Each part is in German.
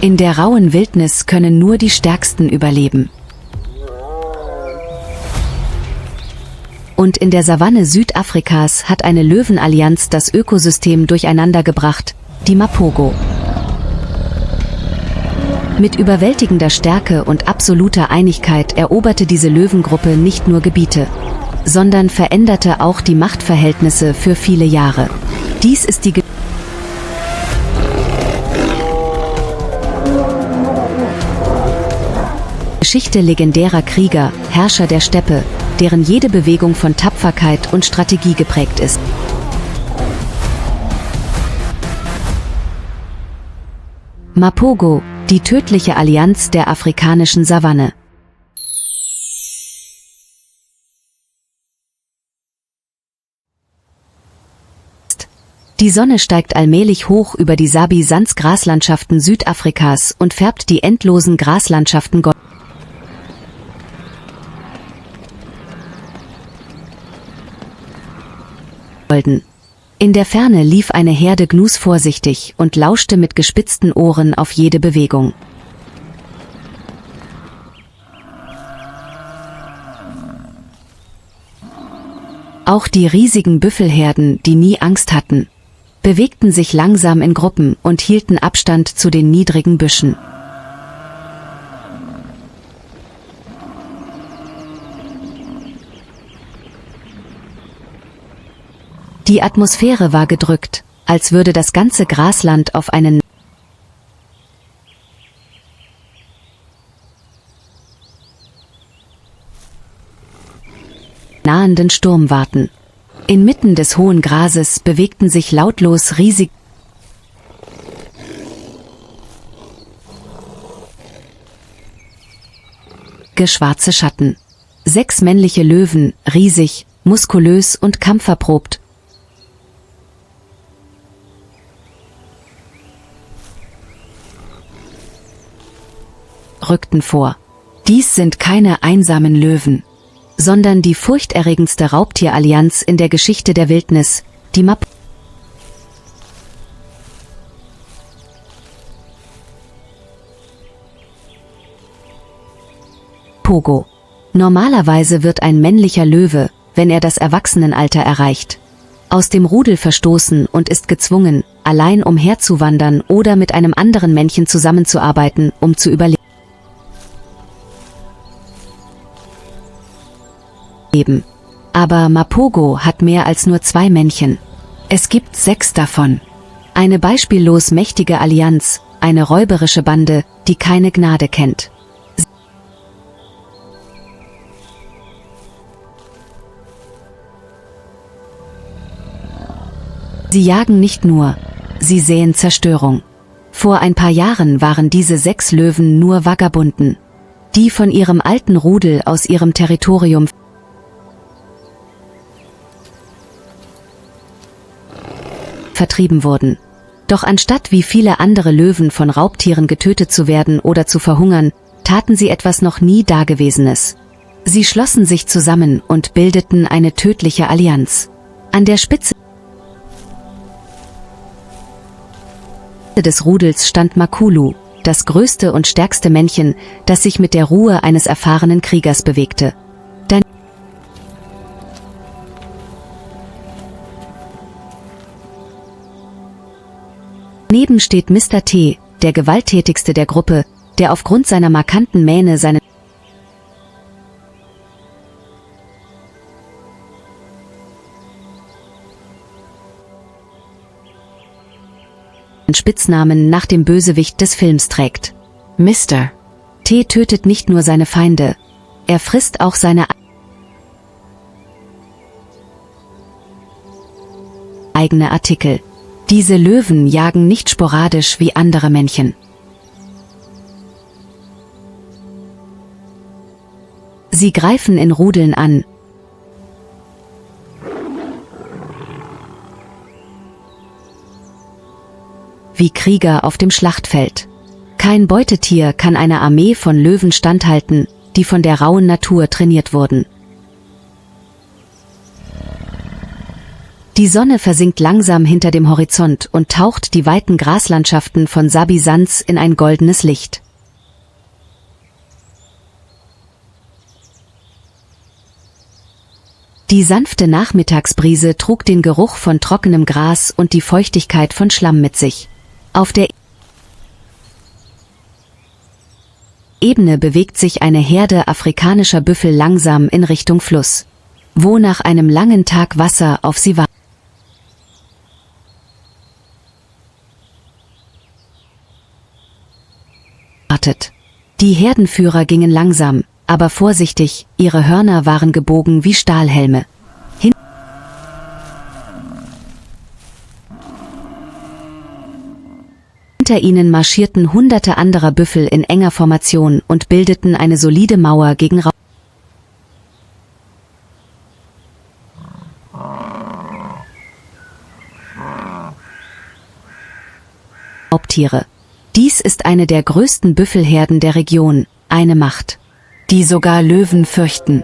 In der rauen Wildnis können nur die Stärksten überleben. Und in der Savanne Südafrikas hat eine Löwenallianz das Ökosystem durcheinandergebracht, die Mapogo. Mit überwältigender Stärke und absoluter Einigkeit eroberte diese Löwengruppe nicht nur Gebiete, sondern veränderte auch die Machtverhältnisse für viele Jahre. Dies ist die Geschichte legendärer Krieger, Herrscher der Steppe, deren jede Bewegung von Tapferkeit und Strategie geprägt ist. Mapogo, die tödliche Allianz der afrikanischen Savanne. Die Sonne steigt allmählich hoch über die Sabi-Sands-Graslandschaften Südafrikas und färbt die endlosen Graslandschaften golden. In der Ferne lief eine Herde Gnus vorsichtig und lauschte mit gespitzten Ohren auf jede Bewegung. Auch die riesigen Büffelherden, die nie Angst hatten, bewegten sich langsam in Gruppen und hielten Abstand zu den niedrigen Büschen. Die Atmosphäre war gedrückt, als würde das ganze Grasland auf einen nahenden Sturm warten. Inmitten des hohen Grases bewegten sich lautlos riesige schwarze Schatten. 6 männliche Löwen, riesig, muskulös und kampferprobt, rückten vor. Dies sind keine einsamen Löwen, sondern die furchterregendste Raubtierallianz in der Geschichte der Wildnis, die Mapogo. Normalerweise wird ein männlicher Löwe, wenn er das Erwachsenenalter erreicht, aus dem Rudel verstoßen und ist gezwungen, allein umherzuwandern oder mit einem anderen Männchen zusammenzuarbeiten, um zu überleben. Aber Mapogo hat mehr als nur 2 Männchen. Es gibt 6 davon. Eine beispiellos mächtige Allianz, eine räuberische Bande, die keine Gnade kennt. Sie jagen nicht nur, sie säen Zerstörung. Vor ein paar Jahren waren diese 6 Löwen nur Vagabunden, die von ihrem alten Rudel aus ihrem Territorium vertrieben wurden. Doch anstatt wie viele andere Löwen von Raubtieren getötet zu werden oder zu verhungern, taten sie etwas noch nie Dagewesenes. Sie schlossen sich zusammen und bildeten eine tödliche Allianz. An der Spitze des Rudels stand Makulu, das größte und stärkste Männchen, das sich mit der Ruhe eines erfahrenen Kriegers bewegte. Daneben steht Mr. T, der gewalttätigste der Gruppe, der aufgrund seiner markanten Mähne seinen Spitznamen nach dem Bösewicht des Films trägt. Mr. T tötet nicht nur seine Feinde, er frisst auch seine eigene Artikel. Diese Löwen jagen nicht sporadisch wie andere Männchen. Sie greifen in Rudeln an, wie Krieger auf dem Schlachtfeld. Kein Beutetier kann einer Armee von Löwen standhalten, die von der rauen Natur trainiert wurden. Die Sonne versinkt langsam hinter dem Horizont und taucht die weiten Graslandschaften von Sabi Sands in ein goldenes Licht. Die sanfte Nachmittagsbrise trug den Geruch von trockenem Gras und die Feuchtigkeit von Schlamm mit sich. Auf der Ebene bewegt sich eine Herde afrikanischer Büffel langsam in Richtung Fluss, wo nach einem langen Tag Wasser auf sie wartet. Die Herdenführer gingen langsam, aber vorsichtig, ihre Hörner waren gebogen wie Stahlhelme. Hinter ihnen marschierten Hunderte anderer Büffel in enger Formation und bildeten eine solide Mauer gegen Raubtiere. Dies ist eine der größten Büffelherden der Region, eine Macht, die sogar Löwen fürchten.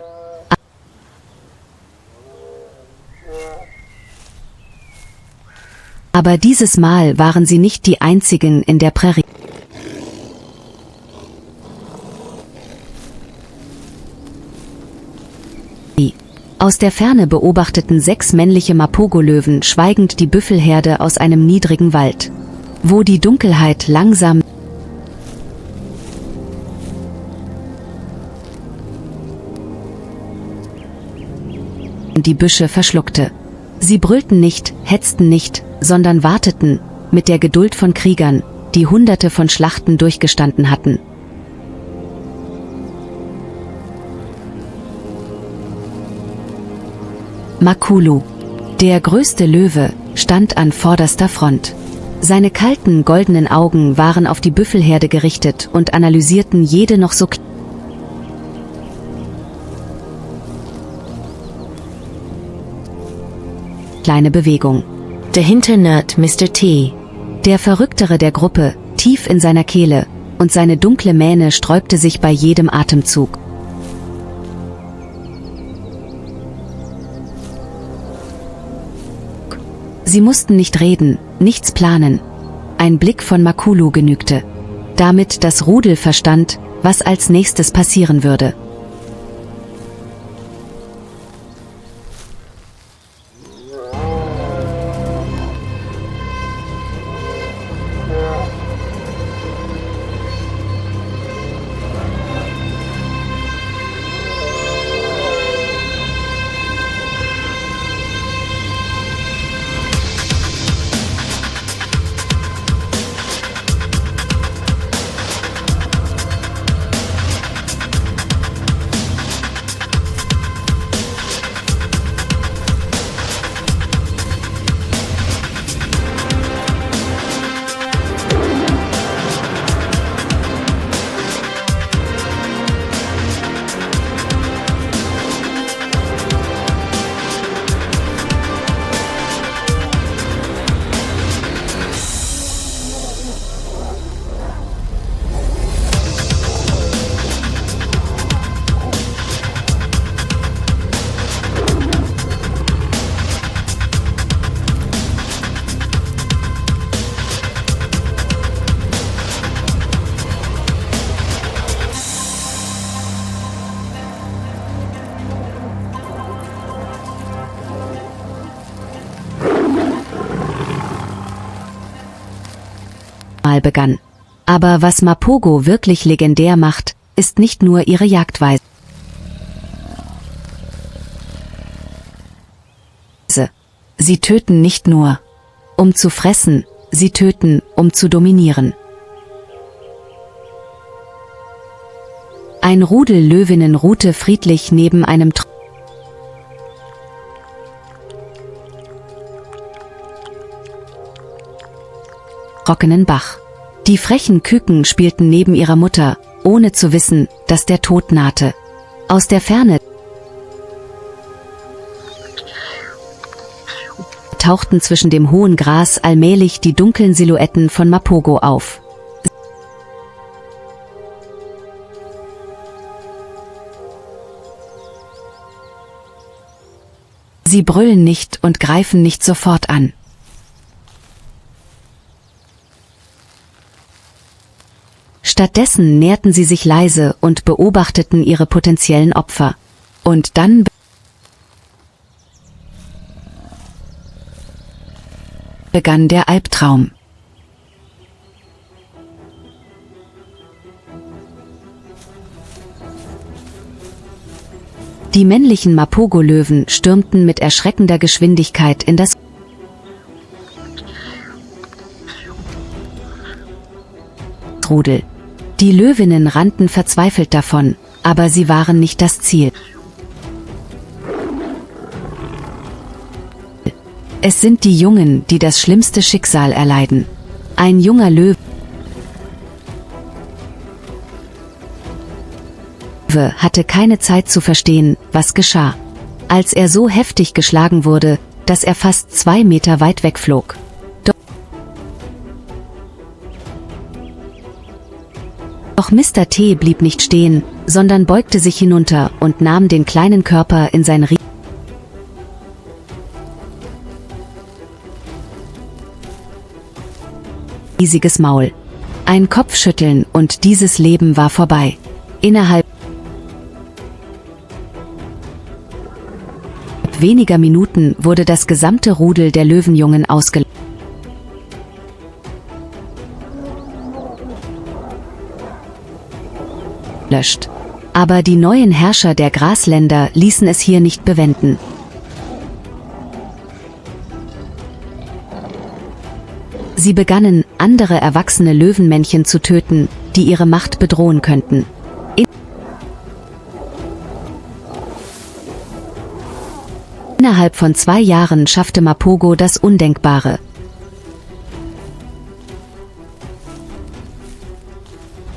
Aber dieses Mal waren sie nicht die einzigen in der Prärie. Aus der Ferne beobachteten 6 männliche Mapogo-Löwen schweigend die Büffelherde aus einem niedrigen Wald, wo die Dunkelheit langsam die Büsche verschluckte. Sie brüllten nicht, hetzten nicht, sondern warteten, mit der Geduld von Kriegern, die Hunderte von Schlachten durchgestanden hatten. Makulu, der größte Löwe, stand an vorderster Front. Seine kalten, goldenen Augen waren auf die Büffelherde gerichtet und analysierten jede noch so kleine Bewegung. Dahinter nagt Mr. T, der Verrücktere der Gruppe, tief in seiner Kehle, und seine dunkle Mähne sträubte sich bei jedem Atemzug. Sie mussten nicht reden, nichts planen. Ein Blick von Makulu genügte, damit das Rudel verstand, was als nächstes passieren würde. Begann. Aber was Mapogo wirklich legendär macht, ist nicht nur ihre Jagdweise. Sie töten nicht nur, um zu fressen, sie töten, um zu dominieren. Ein Rudel Löwinnen ruhte friedlich neben einem trockenen Bach. Die frechen Küken spielten neben ihrer Mutter, ohne zu wissen, dass der Tod nahte. Aus der Ferne tauchten zwischen dem hohen Gras allmählich die dunklen Silhouetten von Mapogo auf. Sie brüllen nicht und greifen nicht sofort an. Stattdessen näherten sie sich leise und beobachteten ihre potenziellen Opfer. Und dann begann der Albtraum. Die männlichen Mapogo-Löwen stürmten mit erschreckender Geschwindigkeit in das Rudel. Die Löwinnen rannten verzweifelt davon, aber sie waren nicht das Ziel. Es sind die Jungen, die das schlimmste Schicksal erleiden. Ein junger Löwe hatte keine Zeit zu verstehen, was geschah. Als er so heftig geschlagen wurde, dass er fast 2 Meter weit wegflog. Doch Mr. T blieb nicht stehen, sondern beugte sich hinunter und nahm den kleinen Körper in sein riesiges Maul. Ein Kopfschütteln und dieses Leben war vorbei. Innerhalb weniger Minuten wurde das gesamte Rudel der Löwenjungen ausgelöscht. Aber die neuen Herrscher der Grasländer ließen es hier nicht bewenden. Sie begannen, andere erwachsene Löwenmännchen zu töten, die ihre Macht bedrohen könnten. Innerhalb von 2 Jahren schaffte Mapogo das Undenkbare.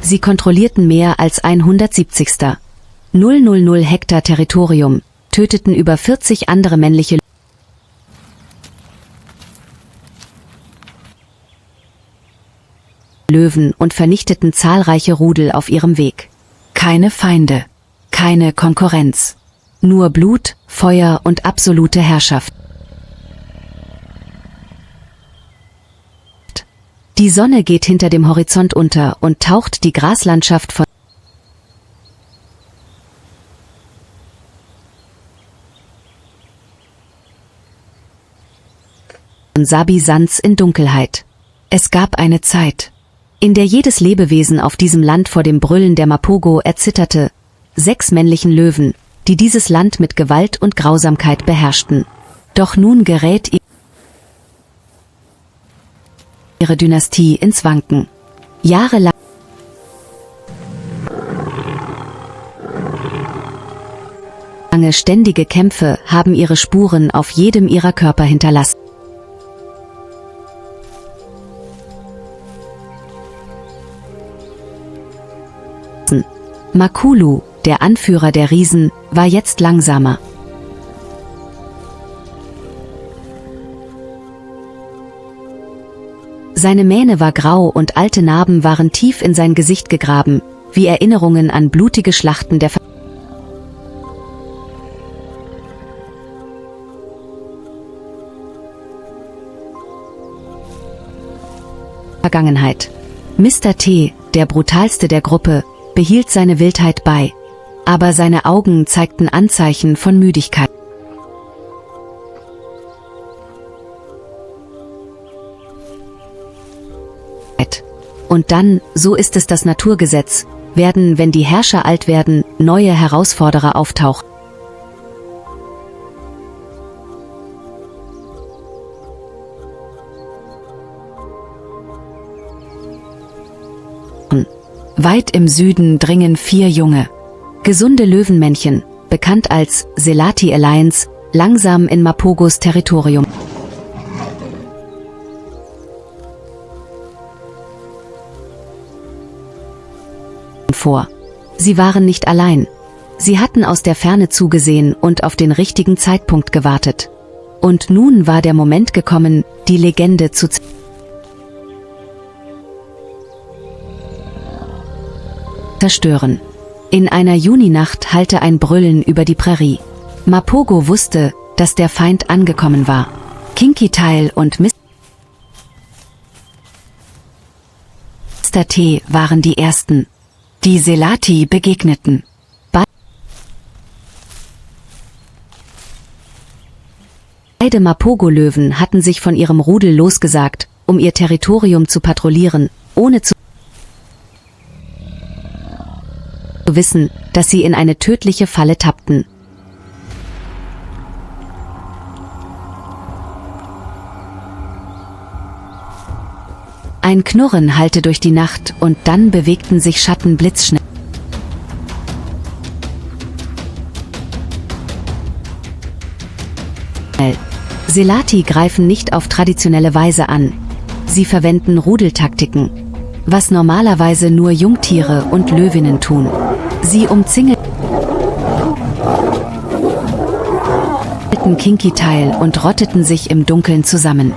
Sie kontrollierten mehr als 170.000 Hektar Territorium, töteten über 40 andere männliche Löwen und vernichteten zahlreiche Rudel auf ihrem Weg. Keine Feinde, keine Konkurrenz. Nur Blut, Feuer und absolute Herrschaft. Die Sonne geht hinter dem Horizont unter und taucht die Graslandschaft von Sabi Sands in Dunkelheit. Es gab eine Zeit, in der jedes Lebewesen auf diesem Land vor dem Brüllen der Mapogo erzitterte. 6 männlichen Löwen, die dieses Land mit Gewalt und Grausamkeit beherrschten. Doch nun gerät ihre Dynastie ins Wanken. Jahrelang ständige Kämpfe haben ihre Spuren auf jedem ihrer Körper hinterlassen. Makulu, der Anführer der Riesen, war jetzt langsamer. Seine Mähne war grau und alte Narben waren tief in sein Gesicht gegraben, wie Erinnerungen an blutige Schlachten der Vergangenheit. Mr. T, der brutalste der Gruppe, behielt seine Wildheit bei, aber seine Augen zeigten Anzeichen von Müdigkeit. Und dann, so ist es das Naturgesetz, werden, wenn die Herrscher alt werden, neue Herausforderer auftauchen. Weit im Süden dringen 4 junge, gesunde Löwenmännchen, bekannt als Selati Alliance, langsam in Mapogos Territorium vor. Sie waren nicht allein. Sie hatten aus der Ferne zugesehen und auf den richtigen Zeitpunkt gewartet. Und nun war der Moment gekommen, die Legende zu zerstören. In einer Juninacht hallte ein Brüllen über die Prärie. Mapogo wusste, dass der Feind angekommen war. Kinky Tail und Mr. T waren die ersten, die Selati begegneten. Beide Mapogo-Löwen hatten sich von ihrem Rudel losgesagt, um ihr Territorium zu patrouillieren, ohne zu wissen, dass sie in eine tödliche Falle tappten. Ein Knurren hallte durch die Nacht und dann bewegten sich Schatten blitzschnell. Selati greifen nicht auf traditionelle Weise an. Sie verwenden Rudeltaktiken, was normalerweise nur Jungtiere und Löwinnen tun. Sie umzingelten Kinky Tail und rotteten sich im Dunkeln zusammen.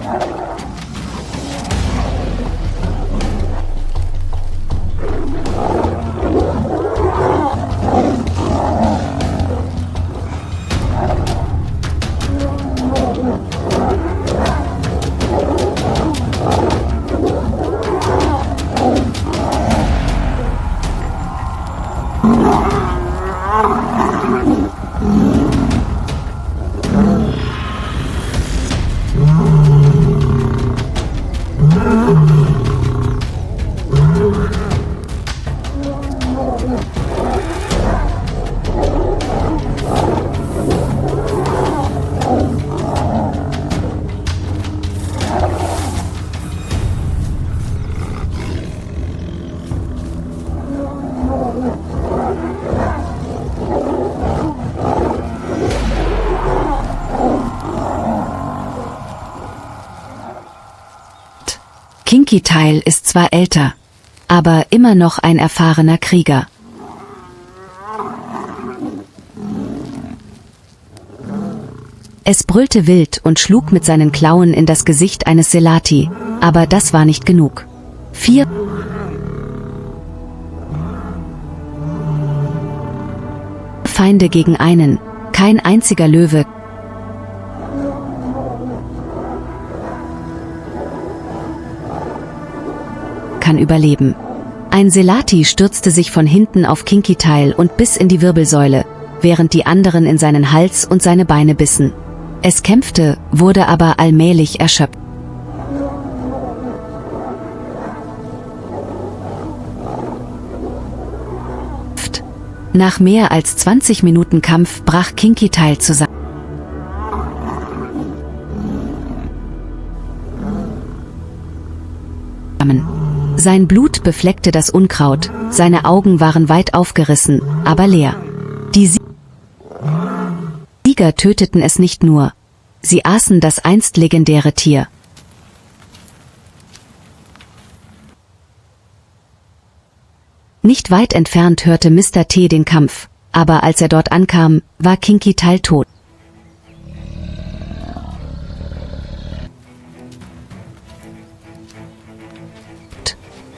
Kinky Tail ist zwar älter, aber immer noch ein erfahrener Krieger. Es brüllte wild und schlug mit seinen Klauen in das Gesicht eines Selati, aber das war nicht genug. 4 Feinde gegen einen, kein einziger Löwe kann überleben. Ein Selati stürzte sich von hinten auf Kinky Tail und biss in die Wirbelsäule, während die anderen in seinen Hals und seine Beine bissen. Es kämpfte, wurde aber allmählich erschöpft. Nach mehr als 20 Minuten Kampf brach Kinky Tail zusammen. Sein Blut befleckte das Unkraut, seine Augen waren weit aufgerissen, aber leer. Die Sieger töteten es nicht nur, sie aßen das einst legendäre Tier. Nicht weit entfernt hörte Mr. T den Kampf, aber als er dort ankam, war Kinky Tail tot.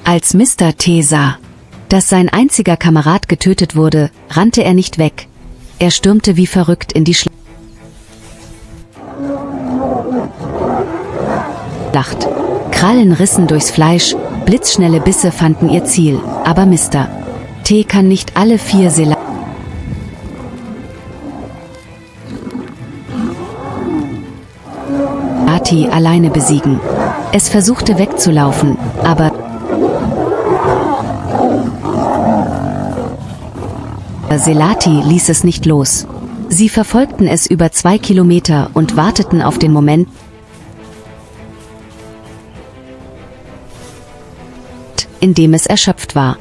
Als Mr. T sah, dass sein einziger Kamerad getötet wurde, rannte er nicht weg. Er stürmte wie verrückt in die Schlacht. Krallen rissen durchs Fleisch, blitzschnelle Bisse fanden ihr Ziel, aber Mr. T kann nicht alle 4 Selati alleine besiegen. Es versuchte wegzulaufen, aber Selati ließ es nicht los. Sie verfolgten es über 2 Kilometer und warteten auf den Moment, in dem es erschöpft war.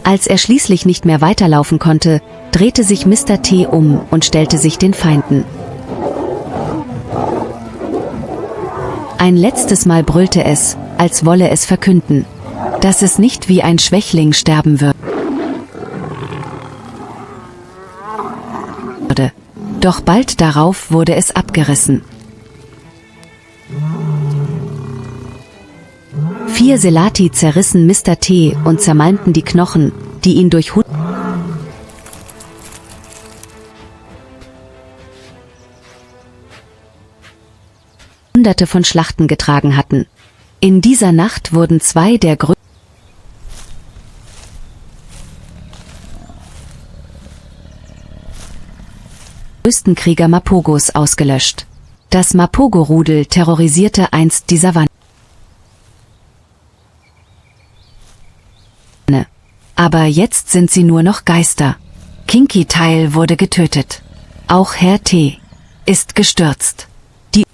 Als er schließlich nicht mehr weiterlaufen konnte, drehte sich Mr. T um und stellte sich den Feinden. Ein letztes Mal brüllte es, als wolle es verkünden, dass es nicht wie ein Schwächling sterben würde. Doch bald darauf wurde es abgerissen. 4 Selati zerrissen Mr. T und zermalmten die Knochen, die ihn durch Hunderte von Schlachten getragen hatten. In dieser Nacht wurden 2 der größten Krieger Mapogos ausgelöscht. Das Mapogo-Rudel terrorisierte einst die Savanne. Aber jetzt sind sie nur noch Geister. Kinky Tail wurde getötet. Auch Herr T. ist gestürzt. Die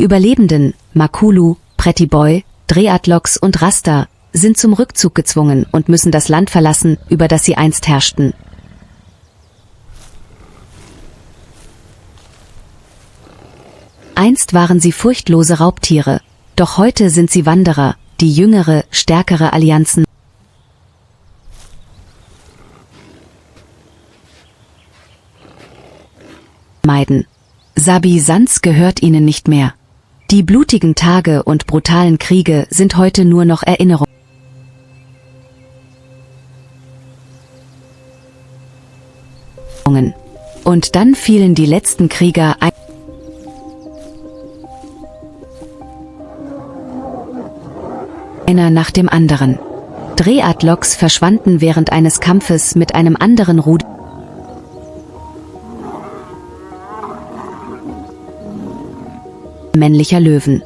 Überlebenden, Makulu, Pretty Boy, Dreadlocks und Rasta, sind zum Rückzug gezwungen und müssen das Land verlassen, über das sie einst herrschten. Einst waren sie furchtlose Raubtiere, doch heute sind sie Wanderer, die jüngere, stärkere Allianzen meiden. Sabi Sans gehört ihnen nicht mehr. Die blutigen Tage und brutalen Kriege sind heute nur noch Erinnerungen. Und dann fielen die letzten Krieger einer nach dem anderen. Dreadlocks verschwanden während eines Kampfes mit einem anderen Rudel männlicher Löwen.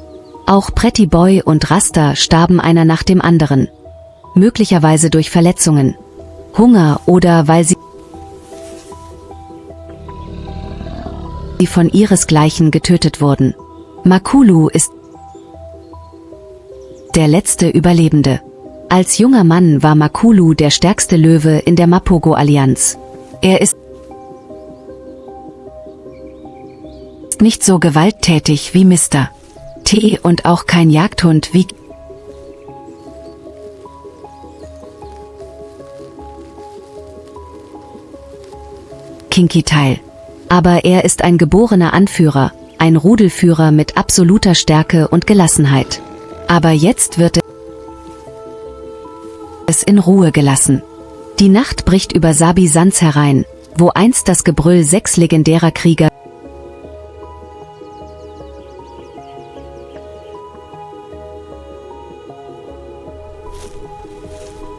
Auch Pretty Boy und Rasta starben einer nach dem anderen. Möglicherweise durch Verletzungen, Hunger oder weil sie von ihresgleichen getötet wurden. Makulu ist der letzte Überlebende. Als junger Mann war Makulu der stärkste Löwe in der Mapogo-Allianz. Er ist nicht so gewalttätig wie Mr. T und auch kein Jagdhund wie Kinky Tail. Aber er ist ein geborener Anführer, ein Rudelführer mit absoluter Stärke und Gelassenheit. Aber jetzt wird es in Ruhe gelassen. Die Nacht bricht über Sabi Sans herein, wo einst das Gebrüll 6 legendärer Krieger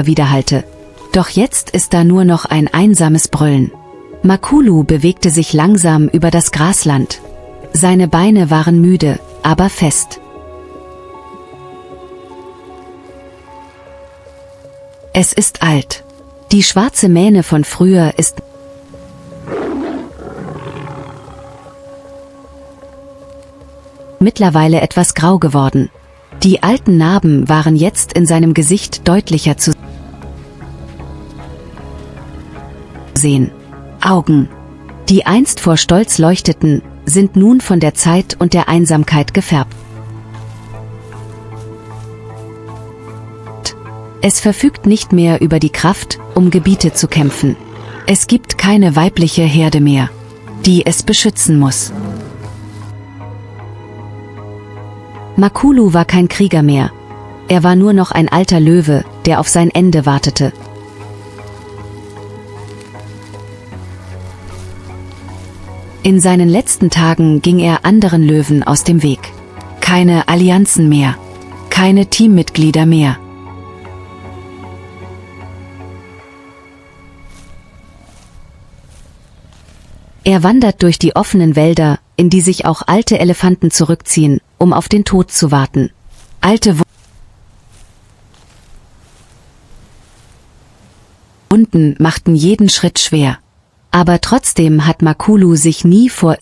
widerhallte. Doch jetzt ist da nur noch ein einsames Brüllen. Makulu bewegte sich langsam über das Grasland. Seine Beine waren müde, aber fest. Es ist alt. Die schwarze Mähne von früher ist mittlerweile etwas grau geworden. Die alten Narben waren jetzt in seinem Gesicht deutlicher zu sehen. Augen, die einst vor Stolz leuchteten, sind nun von der Zeit und der Einsamkeit gefärbt. Es verfügt nicht mehr über die Kraft, um Gebiete zu kämpfen. Es gibt keine weibliche Herde mehr, die es beschützen muss. Makulu war kein Krieger mehr. Er war nur noch ein alter Löwe, der auf sein Ende wartete. In seinen letzten Tagen ging er anderen Löwen aus dem Weg. Keine Allianzen mehr. Keine Teammitglieder mehr. Er wandert durch die offenen Wälder, in die sich auch alte Elefanten zurückziehen, um auf den Tod zu warten. Alte Wunden machten jeden Schritt schwer. Aber trotzdem hat Makulu sich nie vor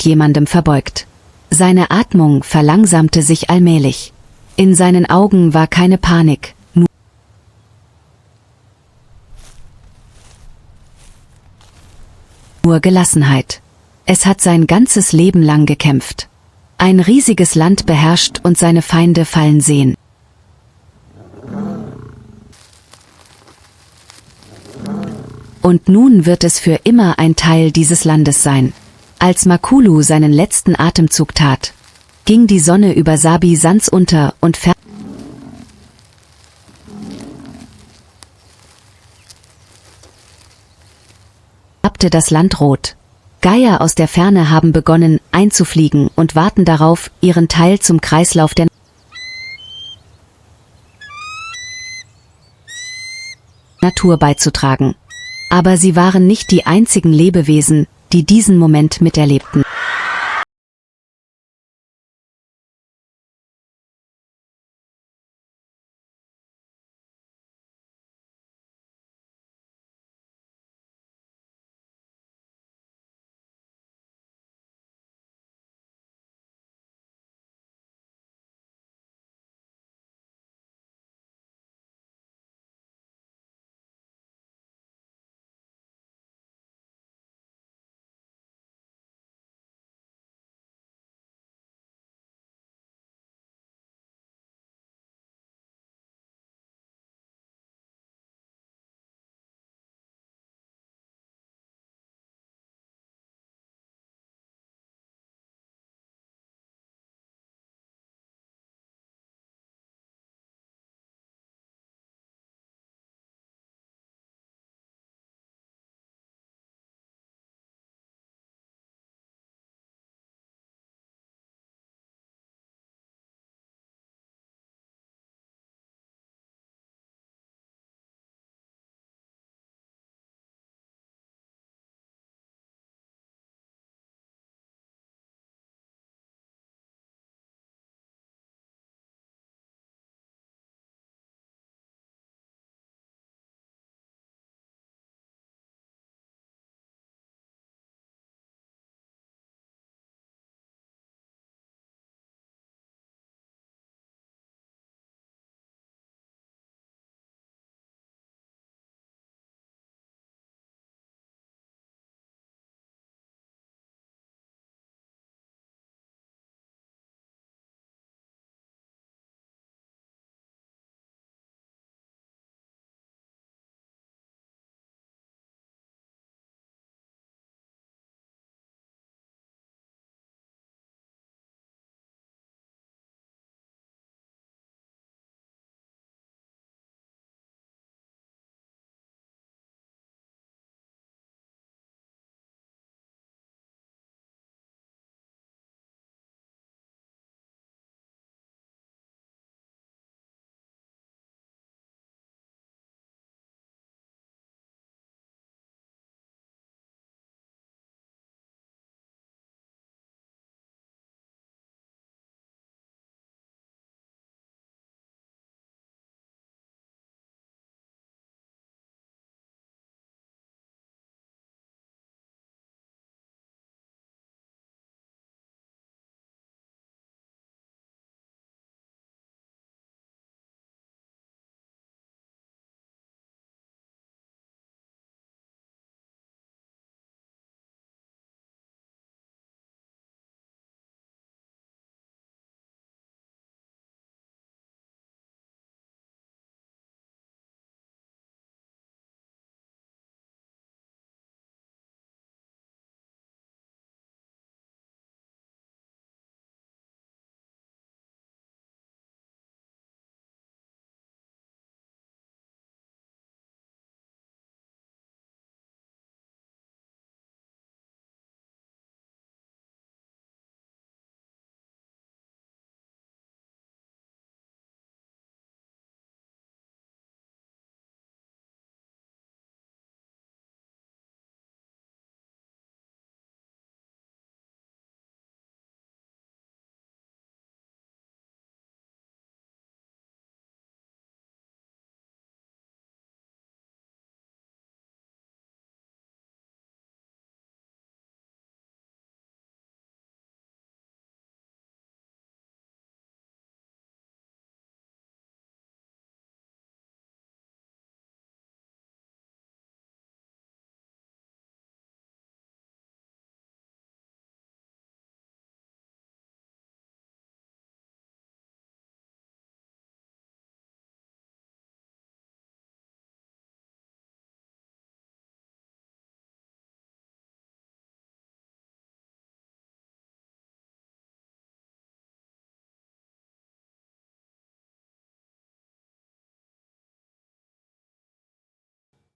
jemandem verbeugt. Seine Atmung verlangsamte sich allmählich. In seinen Augen war keine Panik, nur Gelassenheit. Es hat sein ganzes Leben lang gekämpft. Ein riesiges Land beherrscht und seine Feinde fallen sehen. Und nun wird es für immer ein Teil dieses Landes sein. Als Makulu seinen letzten Atemzug tat, ging die Sonne über Sabi Sands unter und färbte das Land rot. Geier aus der Ferne haben begonnen, einzufliegen und warten darauf, ihren Teil zum Kreislauf der Natur beizutragen. Aber sie waren nicht die einzigen Lebewesen, die diesen Moment miterlebten.